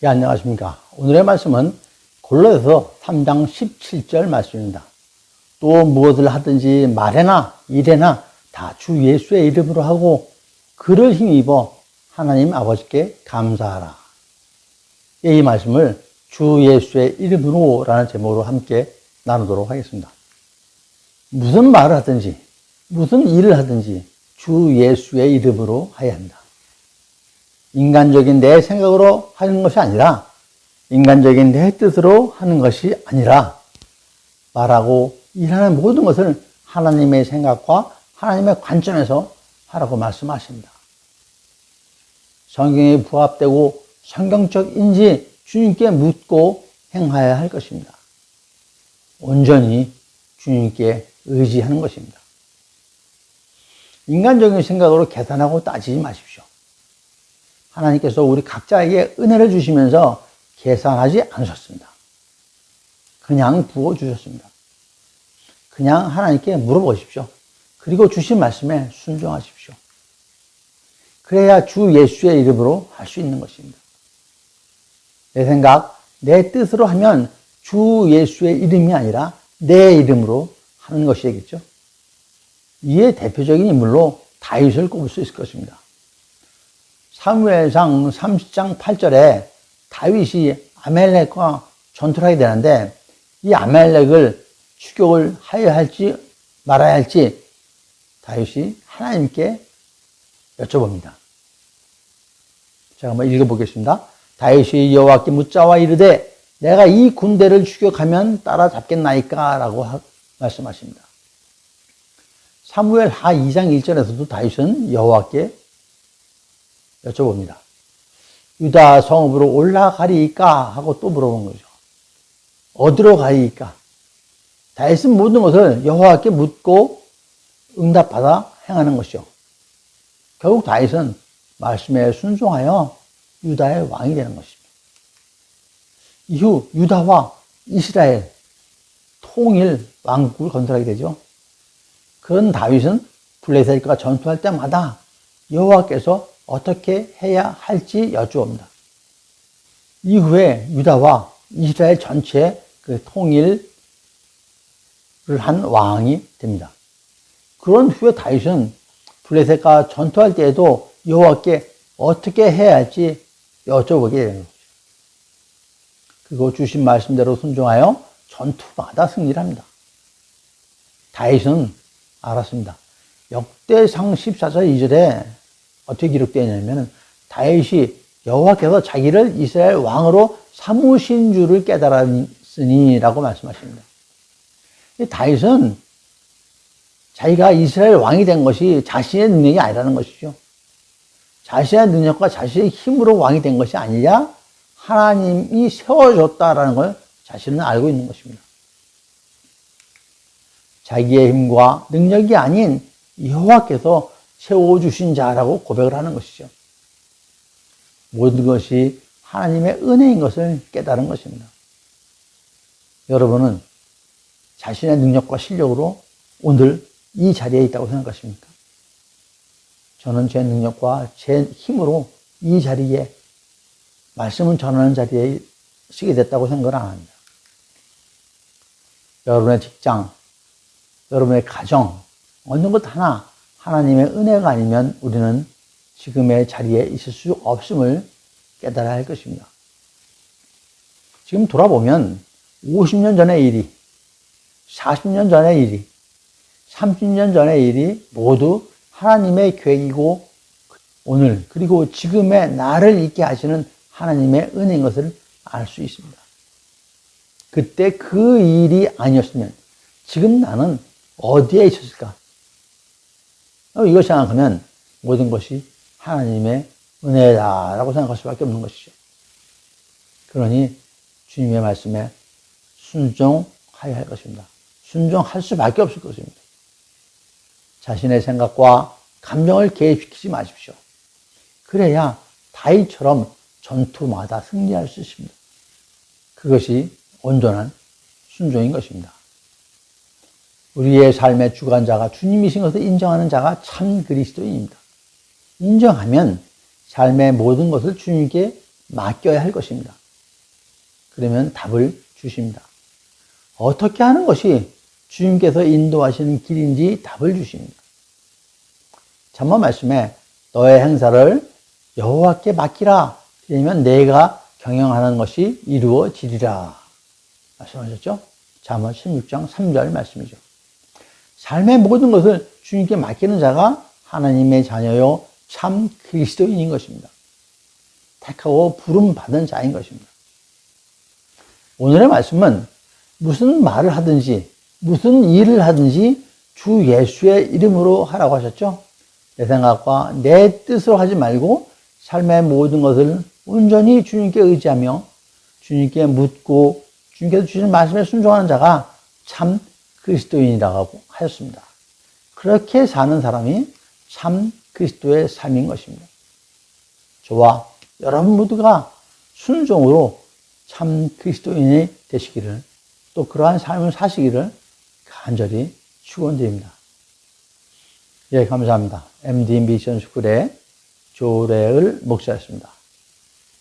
예, 안녕하십니까. 오늘의 말씀은 골로새서 3장 17절 말씀입니다. 또 무엇을 하든지 말에나 일에나 다 주 예수의 이름으로 하고 그를 힘입어 하나님 아버지께 감사하라. 이 말씀을 주 예수의 이름으로 라는 제목으로 함께 나누도록 하겠습니다. 무슨 말을 하든지 무슨 일을 하든지 주 예수의 이름으로 해야 한다. 인간적인 내 생각으로 하는 것이 아니라 인간적인 내 뜻으로 하는 것이 아니라 말하고 일하는 모든 것을 하나님의 생각과 하나님의 관점에서 하라고 말씀하십니다. 성경에 부합되고 성경적인지 주님께 묻고 행하여야 할 것입니다. 온전히 주님께 의지하는 것입니다. 인간적인 생각으로 계산하고 따지지 마십시오. 하나님께서 우리 각자에게 은혜를 주시면서 계산하지 않으셨습니다. 그냥 부어주셨습니다. 그냥 하나님께 물어보십시오. 그리고 주신 말씀에 순종하십시오. 그래야 주 예수의 이름으로 할 수 있는 것입니다. 내 생각, 내 뜻으로 하면 주 예수의 이름이 아니라 내 이름으로 하는 것이 되겠죠. 이에 대표적인 인물로 다윗을 꼽을 수 있을 것입니다. 사무엘상 30장 8절에 다윗이 아멜렉과 전투를 하게 되는데 이 아멜렉을 추격을 하여야 할지 말아야 할지 다윗이 하나님께 여쭤봅니다. 제가 한번 읽어보겠습니다. 다윗이 여호와께 묻자와 이르되 내가 이 군대를 추격하면 따라잡겠나이까? 라고 말씀하십니다. 사무엘하 2장 1절에서도 다윗은 여호와께 여쭤봅니다. 유다 성읍으로 올라가리이까? 하고 또 물어본 거죠. 어디로 가리이까? 다윗은 모든 것을 여호와께 묻고 응답받아 행하는 것이죠. 결국 다윗은 말씀에 순종하여 유다의 왕이 되는 것입니다. 이후 유다와 이스라엘 통일 왕국을 건설하게 되죠. 그런 다윗은 블레셋과 전투할 때마다 여호와께서 어떻게 해야 할지 여쭈옵니다. 이후에 유다와 이스라엘 전체의 그 통일을 한 왕이 됩니다. 그런 후에 다윗은 블레셋과 전투할 때에도 여호와께 어떻게 해야 할지 여쭤보게 되는 거죠. 그리고 주신 말씀대로 순종하여 전투마다 승리를 합니다. 다윗은 알았습니다. 역대상 14절 2절에 어떻게 기록되어 있냐면 다윗이 여호와께서 자기를 이스라엘 왕으로 삼으신 줄을 깨달았으니 라고 말씀하십니다. 다윗은 자기가 이스라엘 왕이 된 것이 자신의 능력이 아니라는 것이죠. 자신의 능력과 자신의 힘으로 왕이 된 것이 아니라 하나님이 세워줬다라는 걸 자신은 알고 있는 것입니다. 자기의 힘과 능력이 아닌 여호와께서 세워주신 자라고 고백을 하는 것이죠. 모든 것이 하나님의 은혜인 것을 깨달은 것입니다. 여러분은 자신의 능력과 실력으로 오늘 이 자리에 있다고 생각하십니까? 저는 제 능력과 제 힘으로 이 자리에 말씀을 전하는 자리에 서게 됐다고 생각을 안 합니다. 여러분의 직장, 여러분의 가정, 어느 것 하나 하나님의 은혜가 아니면 우리는 지금의 자리에 있을 수 없음을 깨달아야 할 것입니다. 지금 돌아보면 50년 전의 일이, 40년 전의 일이, 30년 전의 일이 모두 하나님의 계획이고 오늘 그리고 지금의 나를 있게 하시는 하나님의 은혜인 것을 알 수 있습니다. 그때 그 일이 아니었으면 지금 나는 어디에 있었을까? 이걸 생각하면 모든 것이 하나님의 은혜다라고 생각할 수밖에 없는 것이죠. 그러니 주님의 말씀에 순종하여야 할 것입니다. 순종할 수밖에 없을 것입니다. 자신의 생각과 감정을 개입시키지 마십시오. 그래야 다윗처럼 전투마다 승리할 수 있습니다. 그것이 온전한 순종인 것입니다. 우리의 삶의 주관자가 주님이신 것을 인정하는 자가 참 그리스도인입니다. 인정하면 삶의 모든 것을 주님께 맡겨야 할 것입니다. 그러면 답을 주십니다. 어떻게 하는 것이 주님께서 인도하시는 길인지 답을 주십니다. 잠언 말씀에 너의 행사를 여호와께 맡기라. 그러면 내가 경영하는 것이 이루어지리라. 말씀하셨죠? 잠언 16장 3절 말씀이죠. 삶의 모든 것을 주님께 맡기는 자가 하나님의 자녀요 참 그리스도인인 것입니다. 택하고 부름받은 자인 것입니다. 오늘의 말씀은 무슨 말을 하든지 무슨 일을 하든지 주 예수의 이름으로 하라고 하셨죠? 내 생각과 내 뜻으로 하지 말고 삶의 모든 것을 온전히 주님께 의지하며 주님께 묻고 주님께서 주신 말씀에 순종하는 자가 참 그리스도인이라고 하셨습니다. 그렇게 사는 사람이 참 그리스도의 삶인 것입니다. 저와 여러분 모두가 순종으로 참 그리스도인이 되시기를 또 그러한 삶을 사시기를 간절히 축원드립니다. 예, 감사합니다. MD 미션 스쿨의 조래을 목사였습니다.